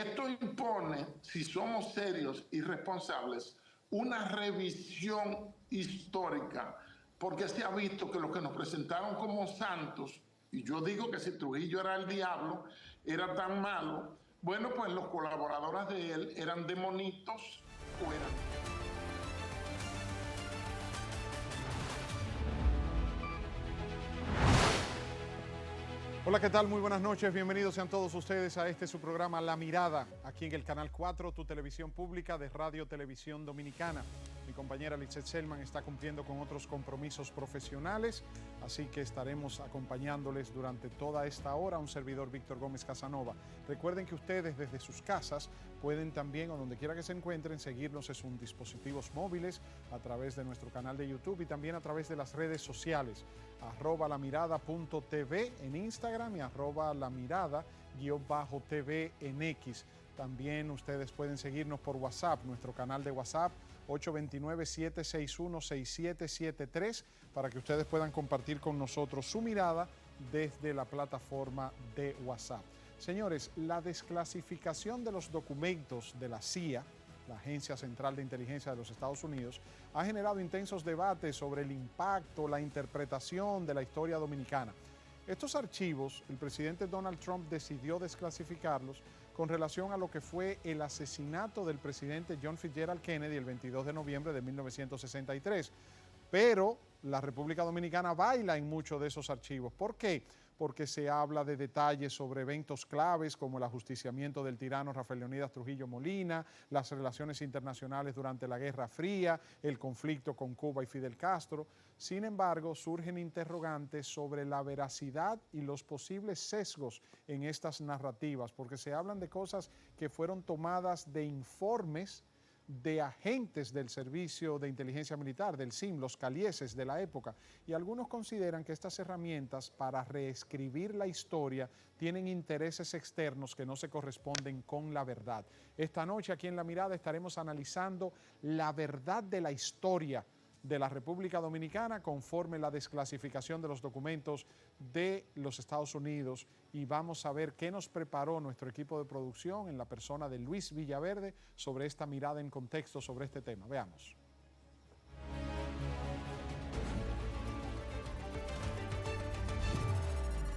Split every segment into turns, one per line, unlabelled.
Esto impone, si somos serios y responsables, una revisión histórica, porque se ha visto que los que nos presentaron como santos, y yo digo que si Trujillo era el diablo, era tan malo, bueno, pues los colaboradores de él eran demonitos o eran...
Hola, ¿qué tal? Muy buenas noches. Bienvenidos sean todos ustedes a su programa La Mirada, aquí en el Canal 4, tu televisión pública de Radio Televisión Dominicana. Mi compañera Lizeth Selman está cumpliendo con otros compromisos profesionales, así que estaremos acompañándoles durante toda esta hora. Un servidor, Víctor Gómez Casanova. Recuerden que ustedes desde sus casas pueden también, o donde quiera que se encuentren, seguirnos en sus dispositivos móviles a través de nuestro canal de YouTube y también a través de las redes sociales, @lamirada.tv en Instagram y @lamirada_TV en X. También ustedes pueden seguirnos por WhatsApp, nuestro canal de WhatsApp 829-761-6773, para que ustedes puedan compartir con nosotros su mirada desde la plataforma de WhatsApp. Señores, la desclasificación de los documentos de la CIA, la Agencia Central de Inteligencia de los Estados Unidos, ha generado intensos debates sobre el impacto, la interpretación de la historia dominicana. Estos archivos, el presidente Donald Trump decidió desclasificarlos con relación a lo que fue el asesinato del presidente John Fitzgerald Kennedy el 22 de noviembre de 1963. Pero la República Dominicana baila en muchos de esos archivos. ¿Por qué? Porque se habla de detalles sobre eventos claves como el ajusticiamiento del tirano Rafael Leónidas Trujillo Molina, las relaciones internacionales durante la Guerra Fría, el conflicto con Cuba y Fidel Castro. Sin embargo, surgen interrogantes sobre la veracidad y los posibles sesgos en estas narrativas, porque se hablan de cosas que fueron tomadas de informes de agentes del Servicio de Inteligencia Militar, del SIM, los calieses de la época, y algunos consideran que estas herramientas para reescribir la historia tienen intereses externos que no se corresponden con la verdad. Esta noche aquí en La Mirada estaremos analizando la verdad de la historia de la República Dominicana conforme la desclasificación de los documentos de los Estados Unidos, y vamos a ver qué nos preparó nuestro equipo de producción en la persona de Luis Villaverde sobre esta mirada en contexto sobre este tema. Veamos.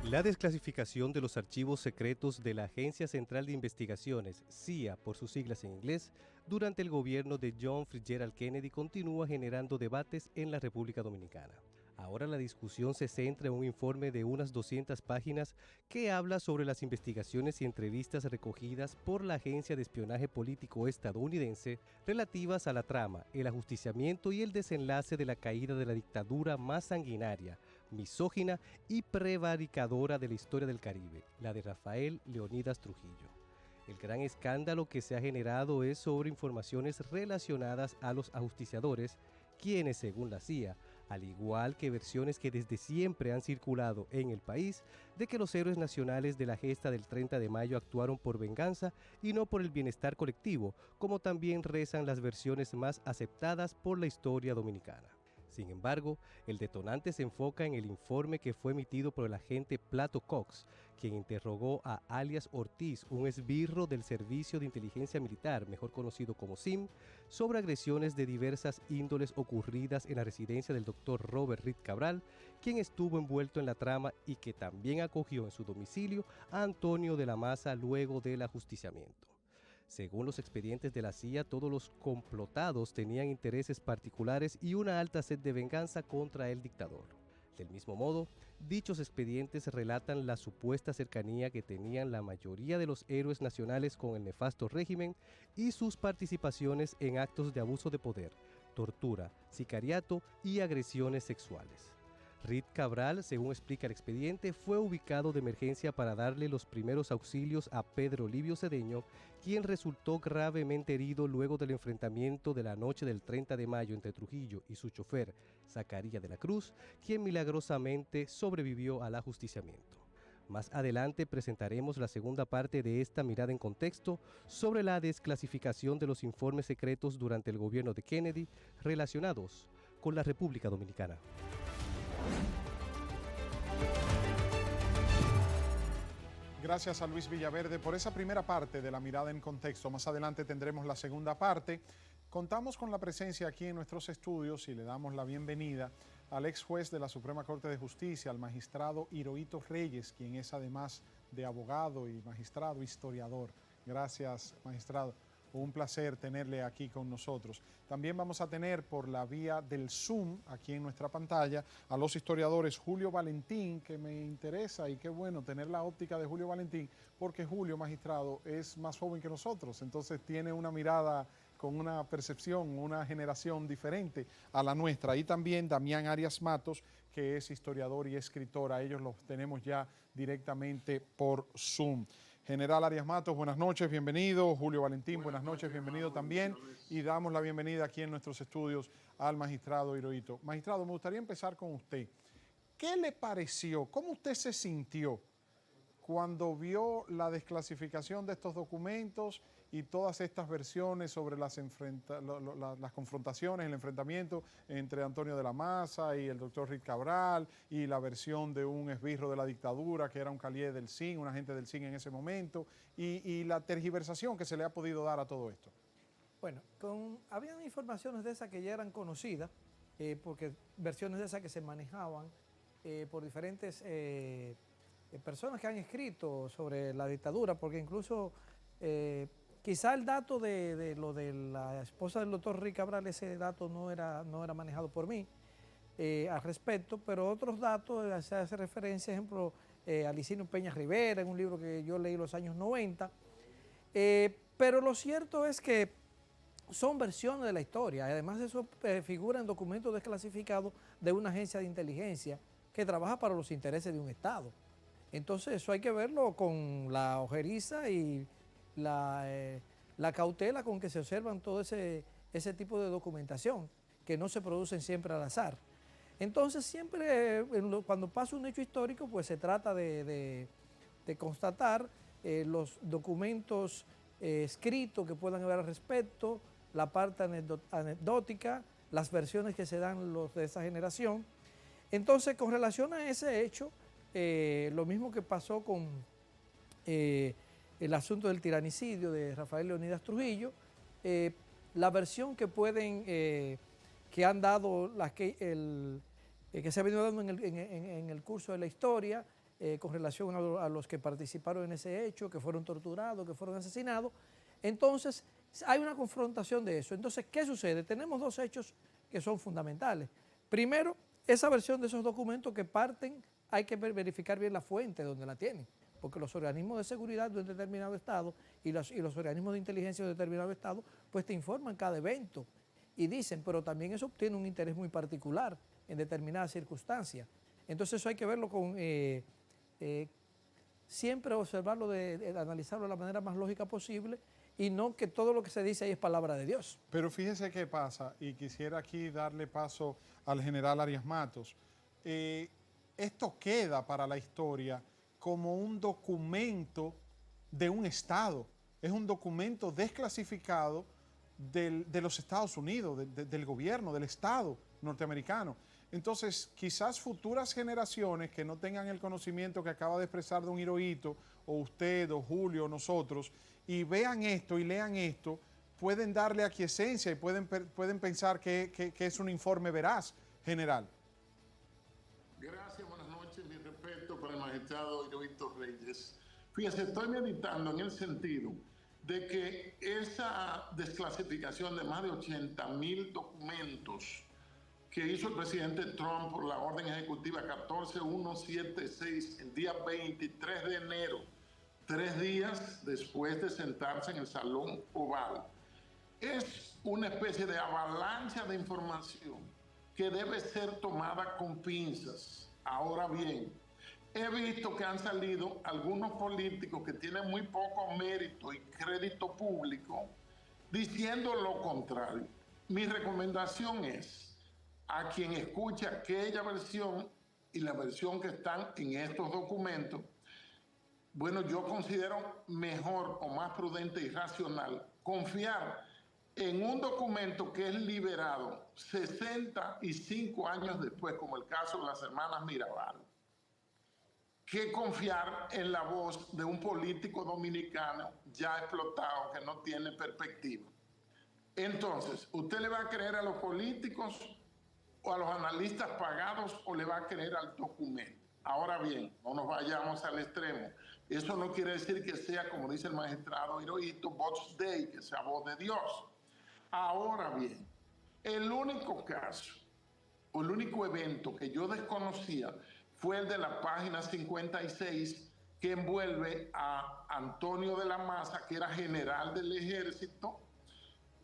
La desclasificación de los archivos secretos de la Agencia Central de Investigaciones, CIA por sus siglas en inglés, durante el gobierno de John Fitzgerald Kennedy continúa generando debates en la República Dominicana. Ahora la discusión se centra en un informe de unas 200 páginas que habla sobre las investigaciones y entrevistas recogidas por la Agencia de Espionaje Político estadounidense relativas a la trama, el ajusticiamiento y el desenlace de la caída de la dictadura más sanguinaria, misógina y prevaricadora de la historia del Caribe, la de Rafael Leónidas Trujillo. El gran escándalo que se ha generado es sobre informaciones relacionadas a los ajusticiadores, quienes, según la CIA, al igual que versiones que desde siempre han circulado en el país, de que los héroes nacionales de la gesta del 30 de mayo actuaron por venganza y no por el bienestar colectivo, como también rezan las versiones más aceptadas por la historia dominicana. Sin embargo, el detonante se enfoca en el informe que fue emitido por el agente Plato Cox, quien interrogó a alias Ortiz, un esbirro del Servicio de Inteligencia Militar, mejor conocido como SIM, sobre agresiones de diversas índoles ocurridas en la residencia del doctor Robert Reed Cabral, quien estuvo envuelto en la trama y que también acogió en su domicilio a Antonio de la Maza luego del ajusticiamiento. Según los expedientes de la CIA, todos los complotados tenían intereses particulares y una alta sed de venganza contra el dictador. Del mismo modo, dichos expedientes relatan la supuesta cercanía que tenían la mayoría de los héroes nacionales con el nefasto régimen y sus participaciones en actos de abuso de poder, tortura, sicariato y agresiones sexuales. Reed Cabral, según explica el expediente, fue ubicado de emergencia para darle los primeros auxilios a Pedro Livio Cedeño, quien resultó gravemente herido luego del enfrentamiento de la noche del 30 de mayo entre Trujillo y su chofer, Zacarías de la Cruz, quien milagrosamente sobrevivió al ajusticiamiento. Más adelante presentaremos la segunda parte de esta mirada en contexto sobre la desclasificación de los informes secretos durante el gobierno de Kennedy relacionados con la República Dominicana.
Gracias a Luis Villaverde por esa primera parte de la mirada en contexto. Más adelante tendremos la segunda parte. Contamos con la presencia aquí en nuestros estudios y le damos la bienvenida al ex juez de la Suprema Corte de Justicia, al magistrado Hirohito Reyes, quien es además de abogado y magistrado historiador. Gracias, magistrado. Un placer tenerle aquí con nosotros. También vamos a tener por la vía del Zoom, aquí en nuestra pantalla, a los historiadores Julio Valentín, que me interesa y qué bueno tener la óptica de Julio Valentín, porque Julio, magistrado, es más joven que nosotros, entonces tiene una mirada con una percepción, una generación diferente a la nuestra. Y también Damián Arias Matos, que es historiador y escritor. A ellos los tenemos ya directamente por Zoom. General Arias Matos, buenas noches, bienvenido. Julio Valentín, buenas noches, bienvenido también. Y damos la bienvenida aquí en nuestros estudios al magistrado Hirohito. Magistrado, me gustaría empezar con usted. ¿Qué le pareció? ¿Cómo usted se sintió cuando vio la desclasificación de estos documentos y todas estas versiones sobre las confrontaciones, el enfrentamiento entre Antonio de la Maza y el doctor Rick Cabral, y la versión de un esbirro de la dictadura que era un calié del CIN, un agente del CIN en ese momento, y la tergiversación que se le ha podido dar a todo esto?
Bueno, habían informaciones de esas que ya eran conocidas, porque versiones de esas que se manejaban por diferentes personas que han escrito sobre la dictadura, porque incluso quizá el dato de lo de la esposa del doctor Rick Cabral, ese dato no era manejado por mí al respecto, pero otros datos, se hace referencia, ejemplo, a Licinio Peña Rivera, en un libro que yo leí en los años 90, pero lo cierto es que son versiones de la historia. Además, eso figura en documentos desclasificados de una agencia de inteligencia que trabaja para los intereses de un Estado. Entonces, eso hay que verlo con la ojeriza y la cautela con que se observan todo ese tipo de documentación, que no se producen siempre al azar. Entonces, siempre cuando pasa un hecho histórico, pues se trata de constatar los documentos escritos que puedan haber al respecto, la parte anecdótica, las versiones que se dan los de esa generación. Entonces, con relación a ese hecho, lo mismo que pasó con el asunto del tiranicidio de Rafael Leónidas Trujillo, la versión que han dado, que se ha venido dando en el curso de la historia, con relación a los que participaron en ese hecho, que fueron torturados, que fueron asesinados. Entonces, hay una confrontación de eso. Entonces, ¿qué sucede? Tenemos dos hechos que son fundamentales. Primero, esa versión de esos documentos que parten, hay que verificar bien la fuente donde la tienen, porque los organismos de seguridad de un determinado estado y los organismos de inteligencia de un determinado estado, pues te informan cada evento y dicen, pero también eso tiene un interés muy particular en determinadas circunstancias. Entonces eso hay que verlo con, siempre observarlo, analizarlo de la manera más lógica posible, y no que todo lo que se dice ahí es palabra de Dios.
Pero fíjese qué pasa, y quisiera aquí darle paso al general Arias Matos. Esto queda para la historia como un documento de un Estado, es un documento desclasificado de los Estados Unidos, del gobierno, del Estado norteamericano. Entonces, quizás futuras generaciones que no tengan el conocimiento que acaba de expresar don Hirohito, o usted, o Julio, o nosotros, y vean esto y lean esto, pueden darle aquiescencia y pueden pensar que es un informe veraz, general.
Gracias, buenas noches, mi respeto para el magistrado Hirohito Reyes. Fíjese, estoy meditando en el sentido de que esa desclasificación de más de 80,000 documentos que hizo el presidente Trump por la orden ejecutiva 14176 el día 23 de enero, 3 días después de sentarse en el Salón Oval, es una especie de avalancha de información que debe ser tomada con pinzas. Ahora bien, he visto que han salido algunos políticos que tienen muy poco mérito y crédito público diciendo lo contrario. Mi recomendación es a quien escuche aquella versión y la versión que están en estos documentos, bueno, yo considero mejor o más prudente y racional confiar en un documento que es liberado 65 años después, como el caso de las hermanas Mirabal. que confiar en la voz de un político dominicano ya explotado que no tiene perspectiva. Entonces, ¿usted le va a creer a los políticos o a los analistas pagados o le va a creer al documento? Ahora bien, no nos vayamos al extremo. Eso no quiere decir que sea, como dice el magistrado Hirohito, Vox Dei, que sea voz de Dios. Ahora bien, el único caso o el único evento que yo desconocía fue el de la página 56, que envuelve a Antonio de la Maza, que era general del ejército,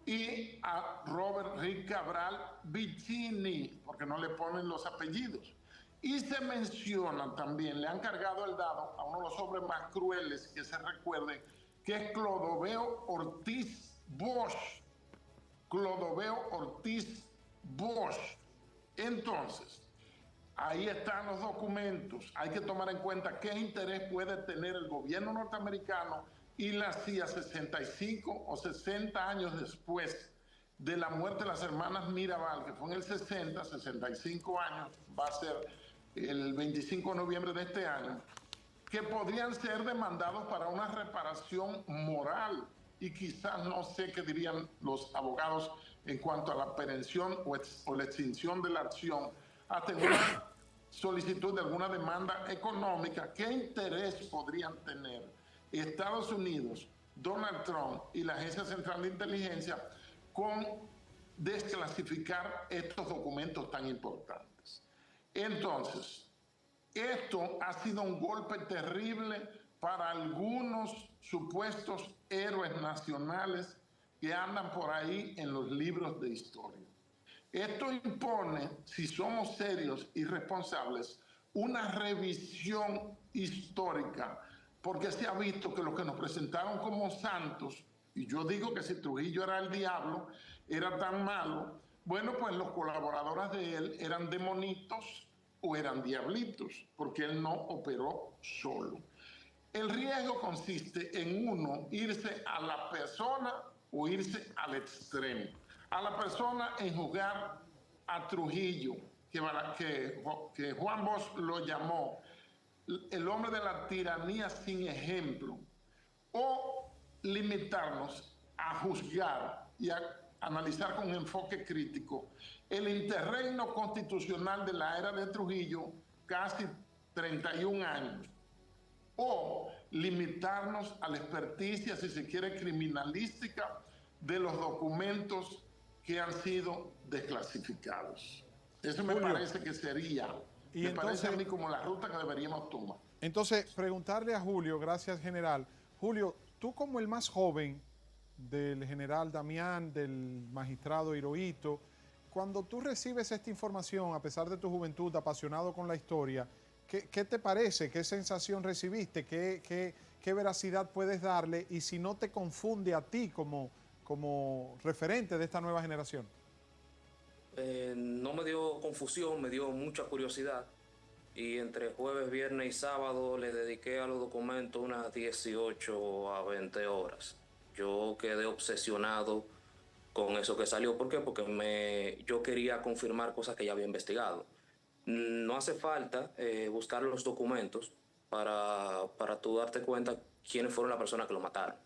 y a Robert Rick Cabral Vicini, porque no le ponen los apellidos. Y se menciona también, le han cargado el dado a uno de los hombres más crueles que se recuerde, que es Clodoveo Ortiz Bosch. Clodoveo Ortiz Bosch. Entonces, ahí están los documentos. Hay que tomar en cuenta qué interés puede tener el gobierno norteamericano y la CIA 65 o 60 años después de la muerte de las hermanas Mirabal, que fue en el 60, 65 años, va a ser el 25 de noviembre de este año, que podrían ser demandados para una reparación moral. Y quizás no sé qué dirían los abogados en cuanto a la prevención o la extinción de la acción, hasta una solicitud de alguna demanda económica. ¿Qué interés podrían tener Estados Unidos, Donald Trump y la Agencia Central de Inteligencia con desclasificar estos documentos tan importantes? Entonces, esto ha sido un golpe terrible para algunos supuestos héroes nacionales que andan por ahí en los libros de historia. Esto impone, si somos serios y responsables, una revisión histórica, porque se ha visto que los que nos presentaron como santos, y yo digo que si Trujillo era el diablo, era tan malo, bueno, pues los colaboradores de él eran demonitos o eran diablitos, porque él no operó solo. El riesgo consiste en uno, irse a la persona o irse al extremo. A la persona en juzgar a Trujillo, que Juan Bosch lo llamó el hombre de la tiranía sin ejemplo, o limitarnos a juzgar y a analizar con enfoque crítico el interregno constitucional de la era de Trujillo, casi 31 años, o limitarnos a la experticia, si se quiere, criminalística de los documentos que han sido desclasificados. Eso me parece que sería, me parece a mí como la ruta que deberíamos tomar.
Entonces, preguntarle a Julio, gracias general. Julio, tú como el más joven del general Damián, del magistrado Hirohito, cuando tú recibes esta información, a pesar de tu juventud, apasionado con la historia, ¿qué te parece? ¿Qué sensación recibiste? ¿Qué veracidad puedes darle? Y si no te confunde a ti como referente de esta nueva generación.
No me dio confusión, me dio mucha curiosidad. Y entre jueves, viernes y sábado le dediqué a los documentos unas 18 a 20 horas. Yo quedé obsesionado con eso que salió. ¿Por qué? Porque yo quería confirmar cosas que ya había investigado. No hace falta buscar los documentos para tú darte cuenta quiénes fueron las personas que lo mataron.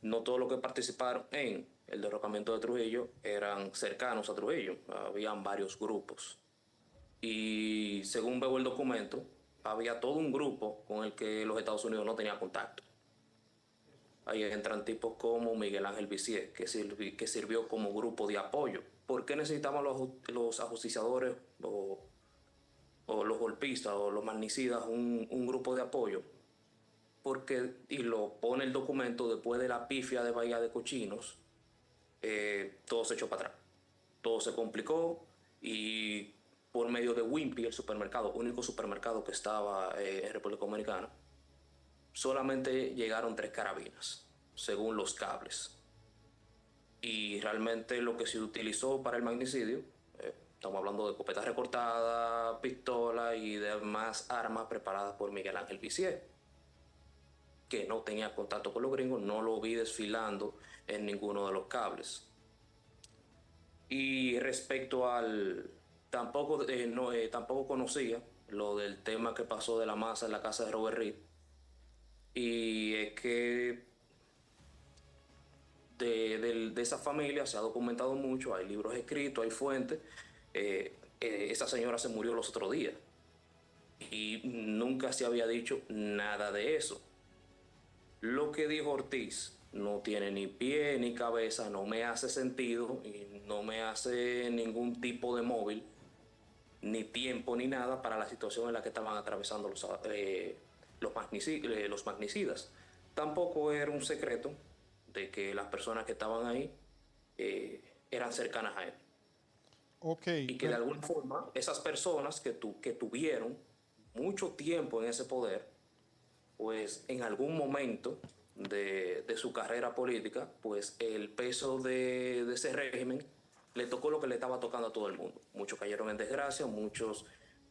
No todos los que participaron en el derrocamiento de Trujillo eran cercanos a Trujillo, habían varios grupos. Y según veo el documento, había todo un grupo con el que los Estados Unidos no tenían contacto. Ahí entran tipos como Miguel Ángel Vizier, que sirvió como grupo de apoyo. ¿Por qué necesitamos los ajusticiadores o los golpistas o los magnicidas un grupo de apoyo? Porque, y lo pone el documento, después de la pifia de Bahía de Cochinos, todo se echó para atrás. Todo se complicó y por medio de Wimpy, el supermercado, único supermercado que estaba en República Dominicana, solamente llegaron 3 carabinas, según los cables. Y realmente lo que se utilizó para el magnicidio, estamos hablando de escopetas recortadas, pistolas y demás armas preparadas por Miguel Ángel Vizier, que no tenía contacto con los gringos, no lo vi desfilando en ninguno de los cables. Y respecto al tampoco conocía lo del tema que pasó de la masa en la casa de Robert Reed. Y es que de esa familia se ha documentado mucho, hay libros escritos, hay fuentes. Esa señora se murió los otros días y nunca se había dicho nada de eso. Lo que dijo Ortiz no tiene ni pie ni cabeza, no me hace sentido y no me hace ningún tipo de móvil, ni tiempo ni nada para la situación en la que estaban atravesando los magnicidas. Tampoco era un secreto de que las personas que estaban ahí eran cercanas a él.
Okay.
Y que de alguna forma esas personas que tuvieron mucho tiempo en ese poder, pues en algún momento de su carrera política, pues el peso de ese régimen le tocó lo que le estaba tocando a todo el mundo. Muchos cayeron en desgracia, muchos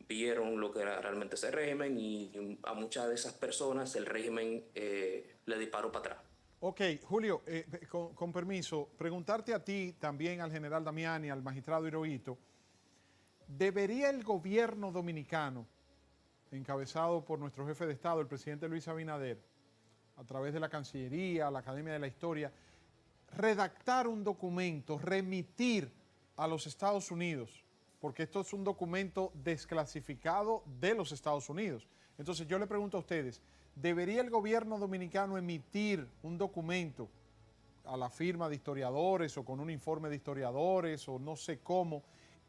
vieron lo que era realmente ese régimen y a muchas de esas personas el régimen le disparó para atrás.
Ok, Julio, con permiso, preguntarte a ti, también al general Damiani, al magistrado Hirohito, ¿debería el gobierno dominicano, encabezado por nuestro jefe de Estado, el presidente Luis Abinader, a través de la Cancillería, la Academia de la Historia, redactar un documento, remitir a los Estados Unidos? Porque esto es un documento desclasificado de los Estados Unidos. Entonces yo le pregunto a ustedes, ¿debería el gobierno dominicano emitir un documento a la firma de historiadores o con un informe de historiadores o no sé cómo,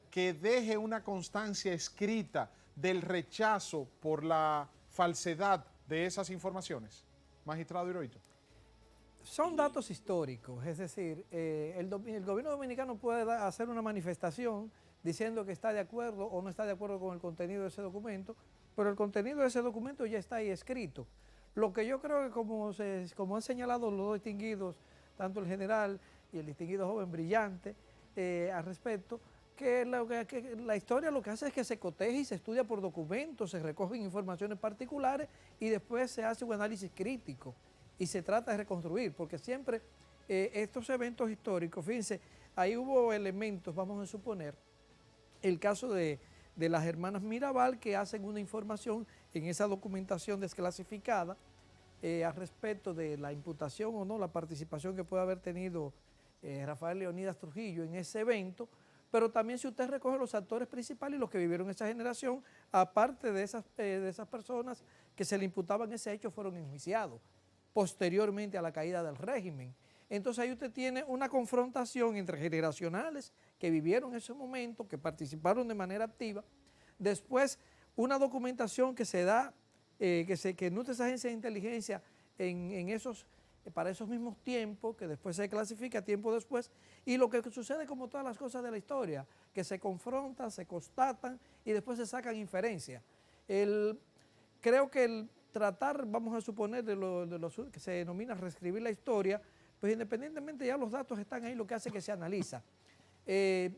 que deje una constancia escrita del rechazo por la falsedad de esas informaciones? Magistrado Hirohito.
Son datos históricos, es decir, el gobierno dominicano puede hacer una manifestación diciendo que está de acuerdo o no está de acuerdo con el contenido de ese documento, pero el contenido de ese documento ya está ahí escrito. Lo que yo creo que como han señalado los dos distinguidos, tanto el general y el distinguido joven brillante al respecto, que la historia lo que hace es que se coteja y se estudia por documentos, se recogen informaciones particulares y después se hace un análisis crítico y se trata de reconstruir, porque siempre estos eventos históricos, fíjense, ahí hubo elementos, vamos a suponer, el caso de las hermanas Mirabal, que hacen una información en esa documentación desclasificada al respecto de la imputación o no, la participación que puede haber tenido Rafael Leonidas Trujillo en ese evento, pero también si usted recoge los actores principales y los que vivieron esa generación, aparte de esas personas que se le imputaban ese hecho, fueron enjuiciados posteriormente a la caída del régimen. Entonces ahí usted tiene una confrontación entre generacionales que vivieron ese momento, que participaron de manera activa, después una documentación que se da, que nutre esa agencia de inteligencia para esos mismos tiempos, que después se clasifica tiempo después, y lo que sucede como todas las cosas de la historia, que se confrontan, se constatan y después se sacan inferencias. Creo que el tratar, vamos a suponer, de lo que se denomina reescribir la historia, pues independientemente ya los datos están ahí, lo que hace que se analiza.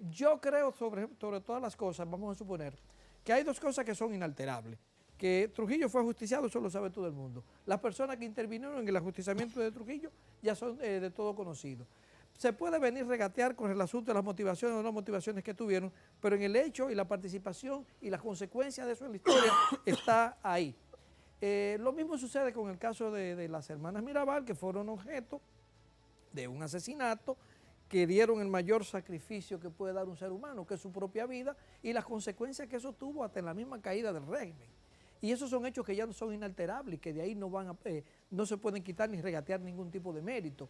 Yo creo sobre todas las cosas, vamos a suponer, que hay dos cosas que son inalterables. Que Trujillo fue ajusticiado, eso lo sabe todo el mundo. Las personas que intervinieron en el ajusticiamiento de Trujillo ya son de todo conocido. Se puede venir regatear con el asunto de las motivaciones o no motivaciones que tuvieron, pero en el hecho y la participación y las consecuencias de eso en la historia está ahí. Lo mismo sucede con el caso de las hermanas Mirabal, que fueron objeto de un asesinato, que dieron el mayor sacrificio que puede dar un ser humano, que es su propia vida, y las consecuencias que eso tuvo hasta en la misma caída del régimen. Y esos son hechos que ya no son inalterables, que de ahí no se pueden quitar ni regatear ningún tipo de mérito.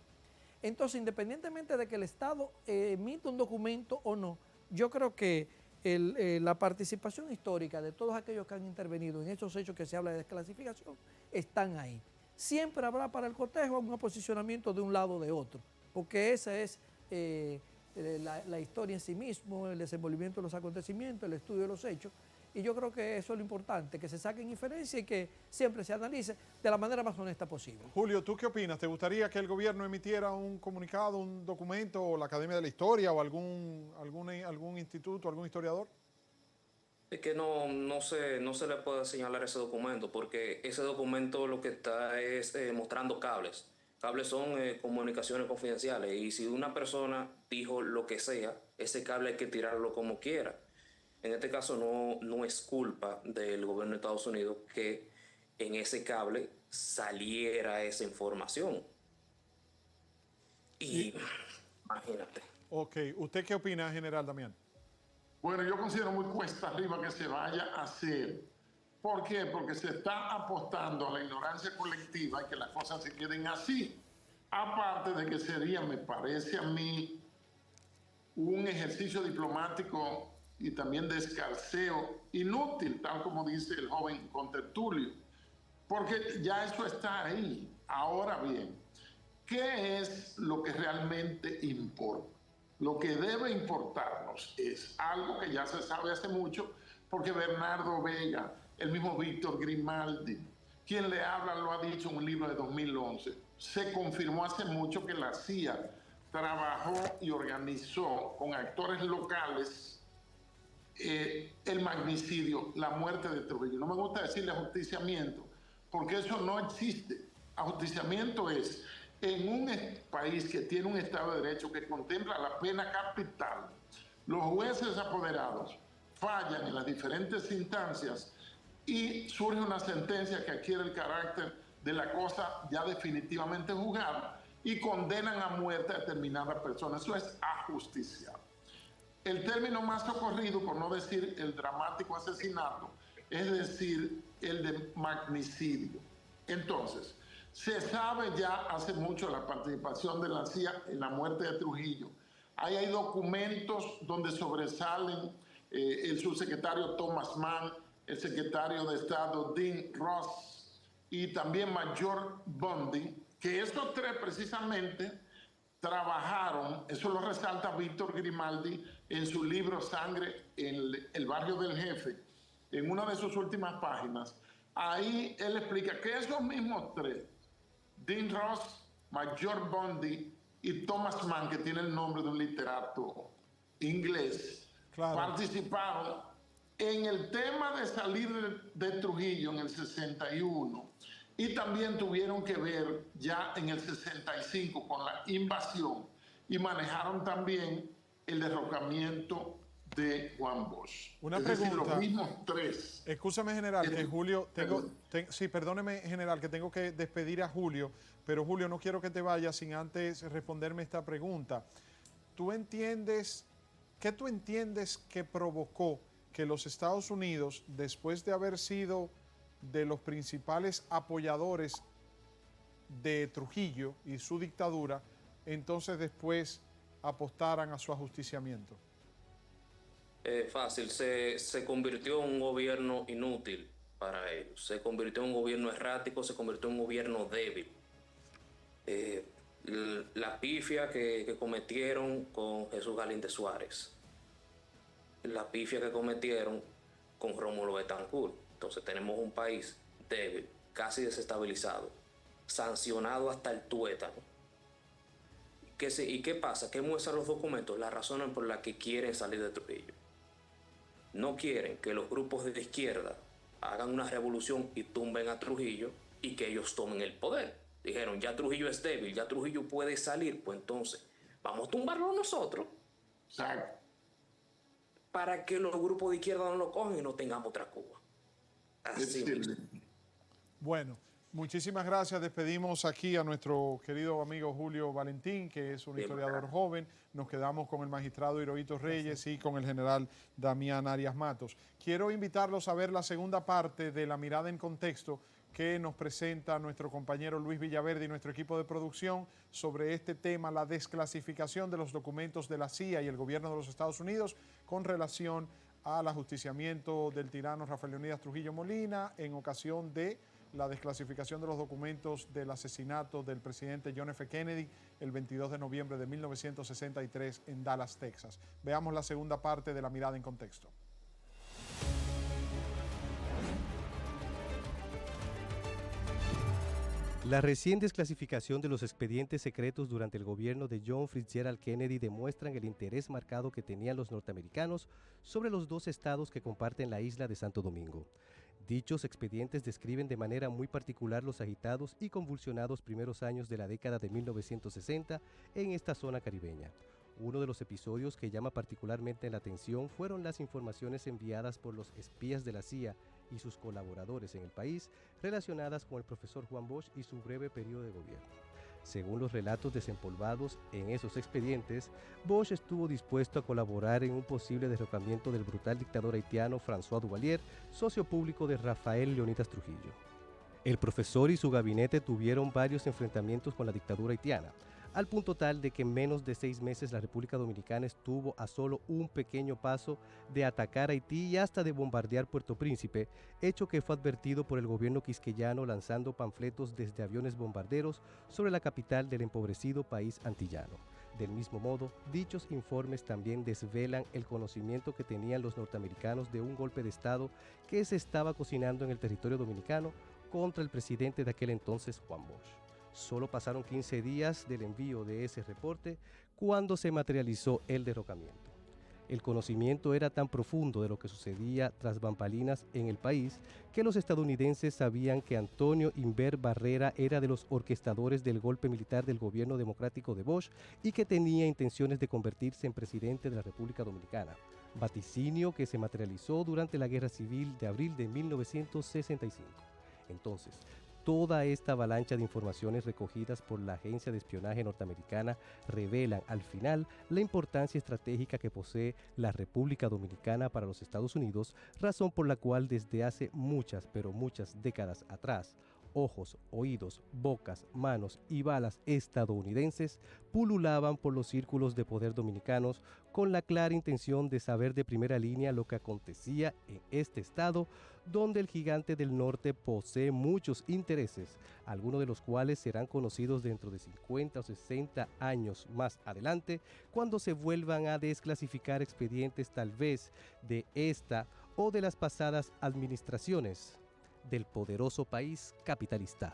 Entonces, independientemente de que el Estado emita un documento o no, yo creo que la participación histórica de todos aquellos que han intervenido en esos hechos que se habla de desclasificación están ahí. Siempre habrá para el cotejo un posicionamiento de un lado o de otro, porque esa es la historia en sí mismo, el desenvolvimiento de los acontecimientos, el estudio de los hechos. Y yo creo que eso es lo importante, que se saquen inferencias y que siempre se analice de la manera más honesta posible.
Julio, ¿tú qué opinas? ¿Te gustaría que el gobierno emitiera un comunicado, un documento, o la Academia de la Historia, o algún instituto, algún historiador?
Es que no se le puede señalar ese documento, porque ese documento lo que está es mostrando cables. Cables son comunicaciones confidenciales, y si una persona dijo lo que sea, ese cable hay que tirarlo como quiera. En este caso no es culpa del gobierno de Estados Unidos que en ese cable saliera esa información. Y imagínate.
Ok, ¿usted qué opina, general Damián?
Bueno, yo considero muy cuesta arriba que se vaya a hacer. ¿Por qué? Porque se está apostando a la ignorancia colectiva y que las cosas se queden así. Aparte de que sería, me parece a mí, un ejercicio diplomático y también de escarceo inútil, tal como dice el joven contertulio, porque ya eso está ahí. Ahora bien, ¿qué es lo que realmente importa? Lo que debe importarnos es algo que ya se sabe hace mucho, porque Bernardo Vega, el mismo Víctor Grimaldi, quien le habla, lo ha dicho en un libro de 2011, se confirmó hace mucho que la CIA trabajó y organizó con actores locales el magnicidio, la muerte de Trujillo. No me gusta decirle ajusticiamiento, porque eso no existe. Ajusticiamiento es en un país que tiene un Estado de Derecho que contempla la pena capital, los jueces apoderados fallan en las diferentes instancias y surge una sentencia que adquiere el carácter de la cosa ya definitivamente juzgada y condenan a muerte a determinadas personas. Eso es ajusticiar. El término más socorrido, por no decir el dramático asesinato, es decir, el de magnicidio. Entonces, se sabe ya hace mucho la participación de la CIA en la muerte de Trujillo. Ahí hay documentos donde sobresalen el subsecretario Thomas Mann, el secretario de Estado Dean Ross y también Mayor Bundy, que estos tres precisamente trabajaron, eso lo resalta Víctor Grimaldi en su libro Sangre en el barrio del Jefe, en una de sus últimas páginas. Ahí él explica que esos mismos tres, Dean Ross, Mayor Bundy y Thomas Mann, que tiene el nombre de un literato inglés, claro, participaron en el tema de salir de Trujillo en el 61 y también tuvieron que ver ya en el 65 con la invasión y manejaron también el derrocamiento de Juan Bosch.
Una
es
pregunta.
Decir, los mismos tres.
Escúchame, general, que Julio, sí, perdóneme, general, que tengo que despedir a Julio, pero Julio, no quiero que te vayas sin antes responderme esta pregunta. ¿Qué tú entiendes que provocó que los Estados Unidos, después de haber sido de los principales apoyadores de Trujillo y su dictadura, entonces después apostaran a su ajusticiamiento?
Fácil, se convirtió en un gobierno inútil para ellos, se convirtió en un gobierno errático, se convirtió en un gobierno débil. La pifia que cometieron con Jesús Galíndez Suárez, la pifia que cometieron con Rómulo Betancourt. Entonces tenemos un país débil, casi desestabilizado, sancionado hasta el tuétano. ¿Y qué pasa? ¿Qué muestran los documentos? Las razones por las que quieren salir de Trujillo. No quieren que los grupos de izquierda hagan una revolución y tumben a Trujillo y que ellos tomen el poder. Dijeron, ya Trujillo es débil, ya Trujillo puede salir, pues entonces vamos a tumbarlo nosotros.
Exacto.
Para que los grupos de izquierda no lo cojan y no tengamos otra Cuba. Así mismo.
Bueno, muchísimas gracias. Despedimos aquí a nuestro querido amigo Julio Valentín, que es un historiador joven. Nos quedamos con el magistrado Hirohito Reyes y con el general Damián Arias Matos. Quiero invitarlos a ver la segunda parte de La Mirada en Contexto que nos presenta nuestro compañero Luis Villaverde y nuestro equipo de producción sobre este tema, la desclasificación de los documentos de la CIA y el gobierno de los Estados Unidos con relación al ajusticiamiento del tirano Rafael Leónidas Trujillo Molina en ocasión de la desclasificación de los documentos del asesinato del presidente John F. Kennedy el 22 de noviembre de 1963 en Dallas, Texas. Veamos la segunda parte de La Mirada en Contexto.
La recién desclasificación de los expedientes secretos durante el gobierno de John Fitzgerald Kennedy demuestran el interés marcado que tenían los norteamericanos sobre los dos estados que comparten la isla de Santo Domingo. Dichos expedientes describen de manera muy particular los agitados y convulsionados primeros años de la década de 1960 en esta zona caribeña. Uno de los episodios que llama particularmente la atención fueron las informaciones enviadas por los espías de la CIA y sus colaboradores en el país relacionadas con el profesor Juan Bosch y su breve periodo de gobierno. Según los relatos desempolvados en esos expedientes, Bosch estuvo dispuesto a colaborar en un posible derrocamiento del brutal dictador haitiano François Duvalier, socio público de Rafael Leónidas Trujillo. El profesor y su gabinete tuvieron varios enfrentamientos con la dictadura haitiana, al punto tal de que en menos de 6 meses la República Dominicana estuvo a solo un pequeño paso de atacar Haití y hasta de bombardear Puerto Príncipe, hecho que fue advertido por el gobierno quisqueyano lanzando panfletos desde aviones bombarderos sobre la capital del empobrecido país antillano. Del mismo modo, dichos informes también desvelan el conocimiento que tenían los norteamericanos de un golpe de Estado que se estaba cocinando en el territorio dominicano contra el presidente de aquel entonces, Juan Bosch. Solo pasaron 15 días del envío de ese reporte cuando se materializó el derrocamiento. El conocimiento era tan profundo de lo que sucedía tras bambalinas en el país que los estadounidenses sabían que Antonio Inver Barrera era de los orquestadores del golpe militar del gobierno democrático de Bosch y que tenía intenciones de convertirse en presidente de la República Dominicana, vaticinio que se materializó durante la Guerra Civil de abril de 1965. Entonces, toda esta avalancha de informaciones recogidas por la agencia de espionaje norteamericana revelan al final la importancia estratégica que posee la República Dominicana para los Estados Unidos, razón por la cual desde hace muchas, pero muchas décadas atrás, ojos, oídos, bocas, manos y balas estadounidenses pululaban por los círculos de poder dominicanos con la clara intención de saber de primera línea lo que acontecía en este estado, donde el gigante del norte posee muchos intereses, algunos de los cuales serán conocidos dentro de 50 o 60 años más adelante, cuando se vuelvan a desclasificar expedientes tal vez de esta o de las pasadas administraciones del poderoso país capitalista.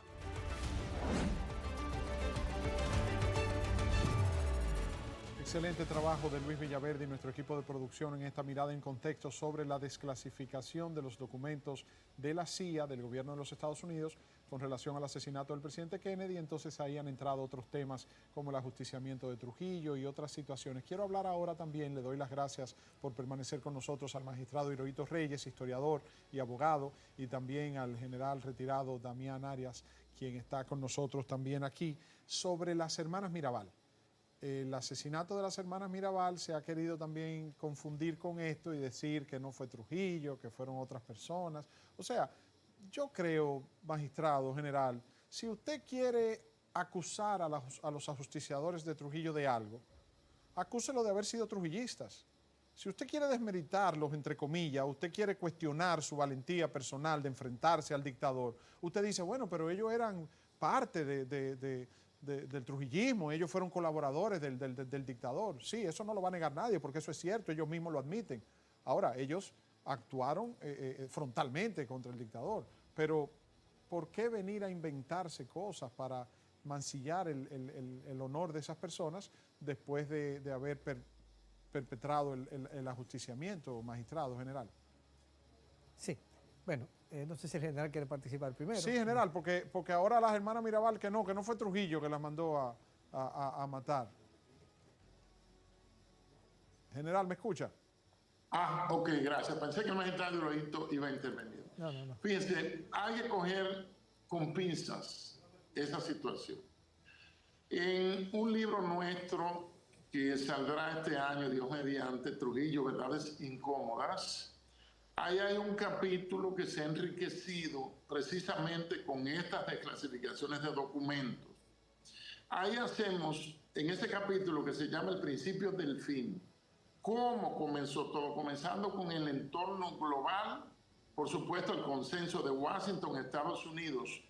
Excelente trabajo de Luis Villaverde y nuestro equipo de producción en esta mirada en contexto sobre la desclasificación de los documentos de la CIA, del gobierno de los Estados Unidos, con relación al asesinato del presidente Kennedy. Entonces ahí han entrado otros temas como el ajusticiamiento de Trujillo y otras situaciones. Quiero hablar ahora también, le doy las gracias por permanecer con nosotros al magistrado Hirohito Reyes, historiador y abogado, y también al general retirado Damián Arias, quien está con nosotros también aquí, sobre las hermanas Mirabal. El asesinato de las hermanas Mirabal se ha querido también confundir con esto y decir que no fue Trujillo, que fueron otras personas. O sea, yo creo, magistrado general, si usted quiere acusar a los ajusticiadores de Trujillo de algo, acúselo de haber sido trujillistas. Si usted quiere desmeritarlos, entre comillas, usted quiere cuestionar su valentía personal de enfrentarse al dictador, usted dice, bueno, pero ellos eran parte del trujillismo, ellos fueron colaboradores del dictador. Sí, eso no lo va a negar nadie, porque eso es cierto, ellos mismos lo admiten. Ahora, ellos actuaron frontalmente contra el dictador, pero ¿por qué venir a inventarse cosas para mancillar el honor de esas personas después de haber perpetrado el ajusticiamiento, magistrado general?
Sí, bueno, no sé si el general quiere participar primero.
Sí, general, porque ahora las hermanas Mirabal que no fue Trujillo que las mandó a matar. General, ¿me escucha?
Ok, gracias. Pensé que el magistrado Hirohito iba a intervenir.
No.
Fíjense, hay que coger con pinzas esa situación. En un libro nuestro que saldrá este año, Dios mediante, Trujillo, Verdades Incómodas, ahí hay un capítulo que se ha enriquecido precisamente con estas desclasificaciones de documentos. Ahí hacemos, en ese capítulo que se llama El principio del fin, cómo comenzó todo, comenzando con el entorno global, por supuesto el consenso de Washington, Estados Unidos,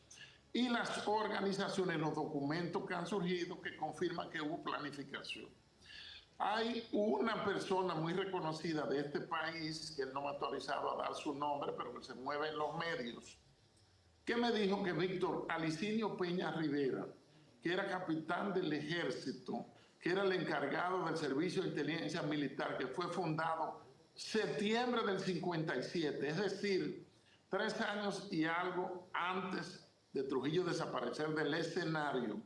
y las organizaciones, los documentos que han surgido que confirman que hubo planificación. Hay una persona muy reconocida de este país, que él no me ha autorizado a dar su nombre, pero que se mueve en los medios, que me dijo que Víctor Alicinio Peña Rivera, que era capitán del ejército, que era el encargado del Servicio de Inteligencia Militar, que fue fundado septiembre del 57, es decir, 3 años y algo antes de Trujillo desaparecer del escenario,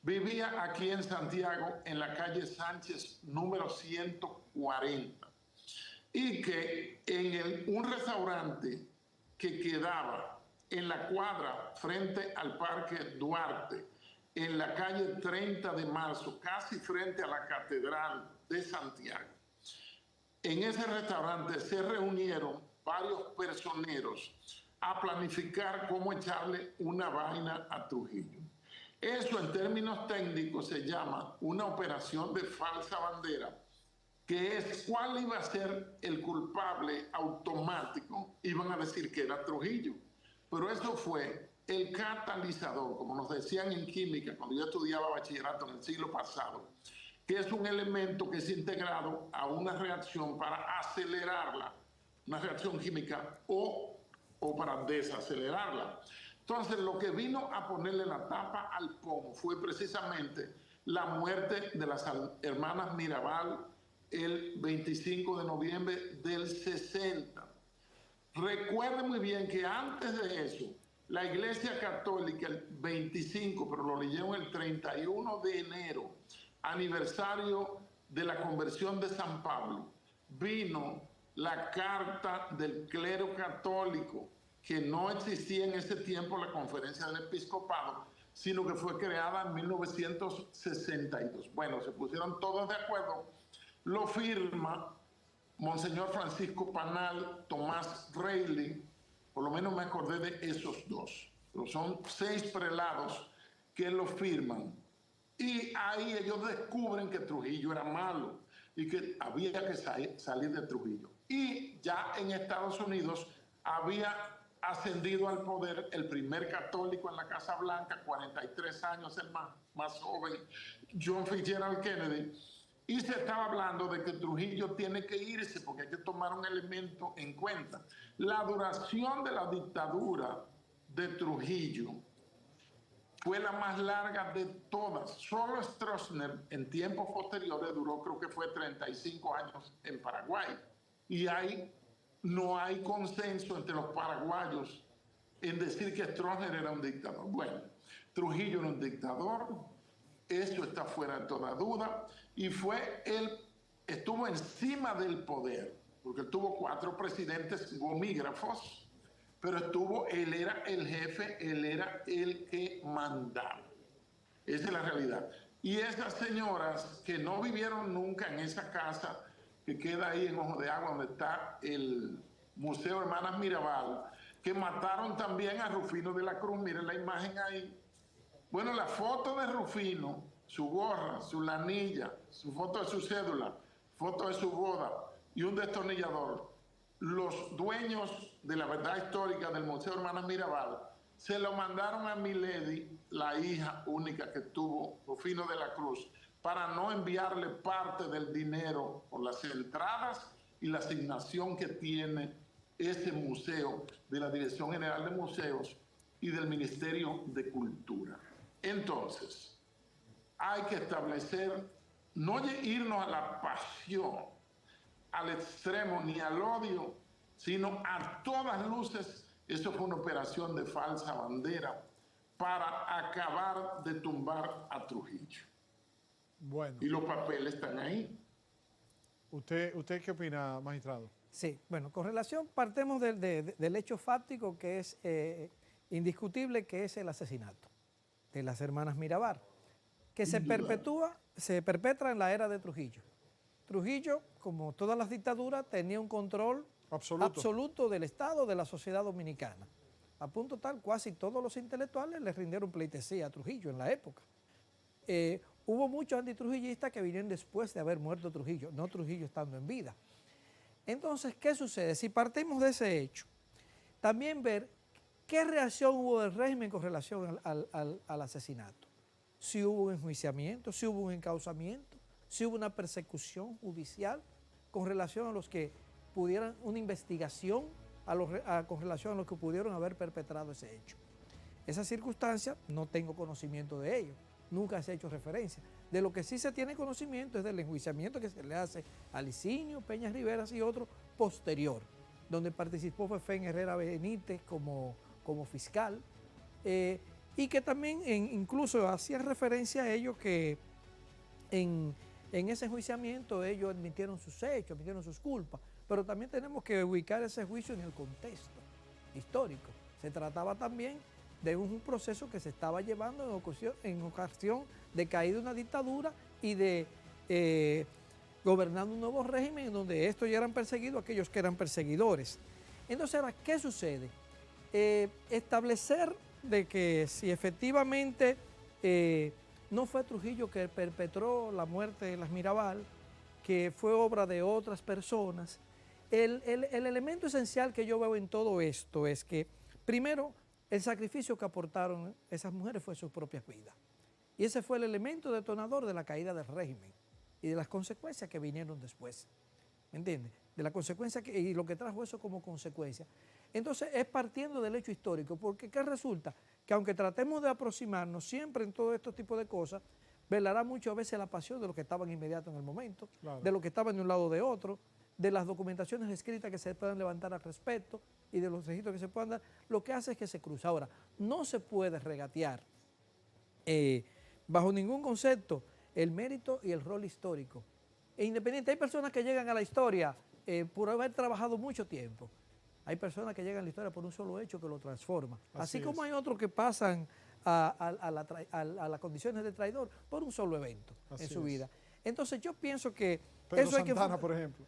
Vivía aquí en Santiago, en la calle Sánchez, número 140. Y que en un restaurante que quedaba en la cuadra frente al Parque Duarte, en la calle 30 de marzo, casi frente a la Catedral de Santiago. En ese restaurante se reunieron varios personeros a planificar cómo echarle una vaina a Trujillo. Eso en términos técnicos se llama una operación de falsa bandera, que es cuál iba a ser el culpable automático. Iban a decir que era Trujillo, pero eso fue el catalizador, como nos decían en química cuando yo estudiaba bachillerato en el siglo pasado, que es un elemento que es integrado a una reacción para acelerarla, una reacción química o para desacelerarla. Entonces, lo que vino a ponerle la tapa al pomo fue precisamente la muerte de las hermanas Mirabal el 25 de noviembre del 60. Recuerden muy bien que antes de eso, la Iglesia Católica, el 25, pero lo leyeron el 31 de enero, aniversario de la conversión de San Pablo, vino la carta del clero católico, que no existía en ese tiempo la Conferencia del Episcopado, sino que fue creada en 1962. Bueno, se pusieron todos de acuerdo, lo firma Monseñor Francisco Panal, Tomás Reilly, por lo menos me acordé de esos dos, pero son 6 prelados que lo firman. Y ahí ellos descubren que Trujillo era malo y que había que salir de Trujillo. Y ya en Estados Unidos había ascendido al poder el primer católico en la Casa Blanca, 43 años el más joven, John Fitzgerald Kennedy, y se estaba hablando de que Trujillo tiene que irse porque hay que tomar un elemento en cuenta. La duración de la dictadura de Trujillo fue la más larga de todas. Solo Stroessner en tiempos posteriores duró, creo que fue 35 años en Paraguay. Y ahí no hay consenso entre los paraguayos en decir que Stroessner era un dictador. Bueno, Trujillo era un dictador, eso está fuera de toda duda, y estuvo encima del poder, porque él tuvo 4 presidentes gomígrafos, pero él era el jefe, él era el que mandaba. Esa es la realidad. Y esas señoras que no vivieron nunca en esa casa que queda ahí en Ojo de Agua, donde está el Museo Hermanas Mirabal, que mataron también a Rufino de la Cruz, miren la imagen ahí. Bueno, la foto de Rufino, su gorra, su lanilla, su foto de su cédula, foto de su boda y un destornillador, los dueños de la verdad histórica del Museo Hermanas Mirabal se lo mandaron a Milady, la hija única que tuvo Rufino de la Cruz, para no enviarle parte del dinero por las entradas y la asignación que tiene ese museo de la Dirección General de Museos y del Ministerio de Cultura. Entonces, hay que establecer, no irnos a la pasión, al extremo ni al odio, sino a todas luces, eso fue una operación de falsa bandera para acabar de tumbar a Trujillo.
Bueno.
Y los papeles están ahí.
¿Usted qué opina, magistrado?
Sí, bueno, con relación, partemos del hecho fáctico que es indiscutible, que es el asesinato de las hermanas Mirabal, que se perpetra en la era de Trujillo. Trujillo, como todas las dictaduras, tenía un control absoluto del Estado, de la sociedad dominicana. A punto tal, casi todos los intelectuales le rindieron pleitesía a Trujillo en la época. Hubo muchos antitrujillistas que vinieron después de haber muerto Trujillo, no Trujillo estando en vida. Entonces, ¿qué sucede? Si partimos de ese hecho, también ver qué reacción hubo del régimen con relación al asesinato. Si hubo un enjuiciamiento, si hubo un encauzamiento, si hubo una persecución judicial con relación a los que pudieran, una investigación con relación a los que pudieron haber perpetrado ese hecho. Esa circunstancia no tengo conocimiento de ello, nunca se ha hecho referencia. De lo que sí se tiene conocimiento es del enjuiciamiento que se le hace a Licinio, Peñas Riveras y otro posterior, donde participó Fefén Herrera Benítez como fiscal, y que también incluso hacían referencia a ello que en ese enjuiciamiento ellos admitieron sus hechos, admitieron sus culpas, pero también tenemos que ubicar ese juicio en el contexto histórico. Se trataba también de un proceso que se estaba llevando en ocasión de caída de una dictadura y de gobernando un nuevo régimen en donde estos ya eran perseguidos, aquellos que eran perseguidores. Entonces, ahora, ¿qué sucede? Establecer de que si efectivamente no fue Trujillo que perpetró la muerte de Las Mirabal, que fue obra de otras personas, el elemento esencial que yo veo en todo esto es que, primero, el sacrificio que aportaron esas mujeres fue sus propias vidas. Y ese fue el elemento detonador de la caída del régimen y de las consecuencias que vinieron después. ¿Me entiendes? De la consecuencia y lo que trajo eso como consecuencia. Entonces es partiendo del hecho histórico, porque ¿qué resulta? Que aunque tratemos de aproximarnos siempre en todo este tipo de cosas, velará mucho a veces la pasión de los que estaban inmediatos en el momento, claro, de los que estaban de un lado o de otro, de las documentaciones escritas que se puedan levantar al respecto y de los registros que se puedan dar, lo que hace es que se cruza. Ahora, no se puede regatear bajo ningún concepto el mérito y el rol histórico. E independiente, hay personas que llegan a la historia por haber trabajado mucho tiempo. Hay personas que llegan a la historia por un solo hecho que lo transforma. Así como hay otros que pasan a las condiciones de traidor por un solo evento en su vida. Entonces yo pienso que
Pedro Santana, por ejemplo.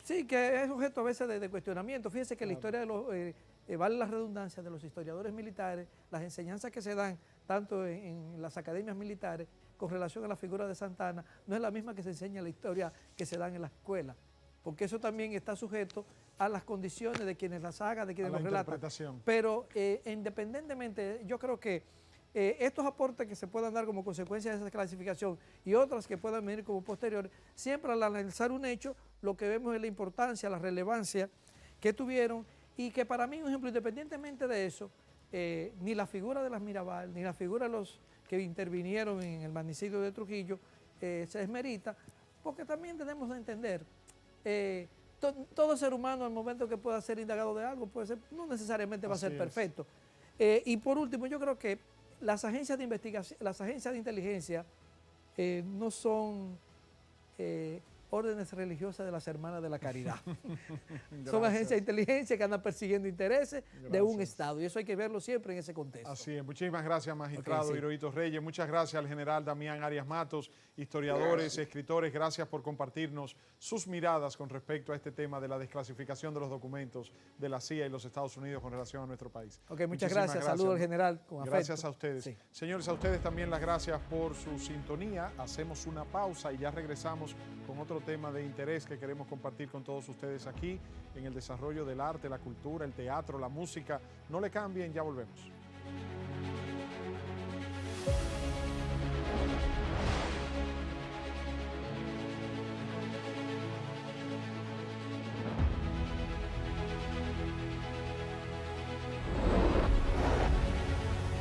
Sí, que es objeto a veces de cuestionamiento. Fíjense que la historia de los, vale la redundancia, de los historiadores militares, las enseñanzas que se dan tanto en las academias militares con relación a la figura de Santana, no es la misma que se enseña en la historia que se dan en la escuela, porque eso también está sujeto a las condiciones de quienes las hagan, de quienes los relatan. Pero independientemente, yo creo que estos aportes que se puedan dar como consecuencia de esa clasificación y otras que puedan venir como posteriores, siempre al analizar un hecho, lo que vemos es la importancia, la relevancia que tuvieron, y que para mí, un ejemplo, independientemente de eso, ni la figura de Las Mirabal, ni la figura de los que intervinieron en el magnicidio de Trujillo se desmerita, porque también tenemos que entender, todo ser humano al momento que pueda ser indagado de algo, puede ser, no necesariamente va a ser perfecto. Y por último, yo creo que las agencias de investigación, las agencias de inteligencia no son órdenes religiosas de las hermanas de la caridad. Son agencias de inteligencia que andan persiguiendo intereses de un Estado, y eso hay que verlo siempre en ese contexto.
Así es. Muchísimas gracias, magistrado Hirohito Reyes. Muchas gracias al general Damián Arias Matos, historiadores, escritores. Gracias por compartirnos sus miradas con respecto a este tema de la desclasificación de los documentos de la CIA y los Estados Unidos con relación a nuestro país.
Muchas gracias. Saludos al general con afecto.
Gracias a ustedes. Sí. Señores, a ustedes también las gracias por su sintonía. Hacemos una pausa y ya regresamos con otro tema de interés que queremos compartir con todos ustedes aquí en el desarrollo del arte, la cultura, el teatro, la música. No le cambien, ya volvemos.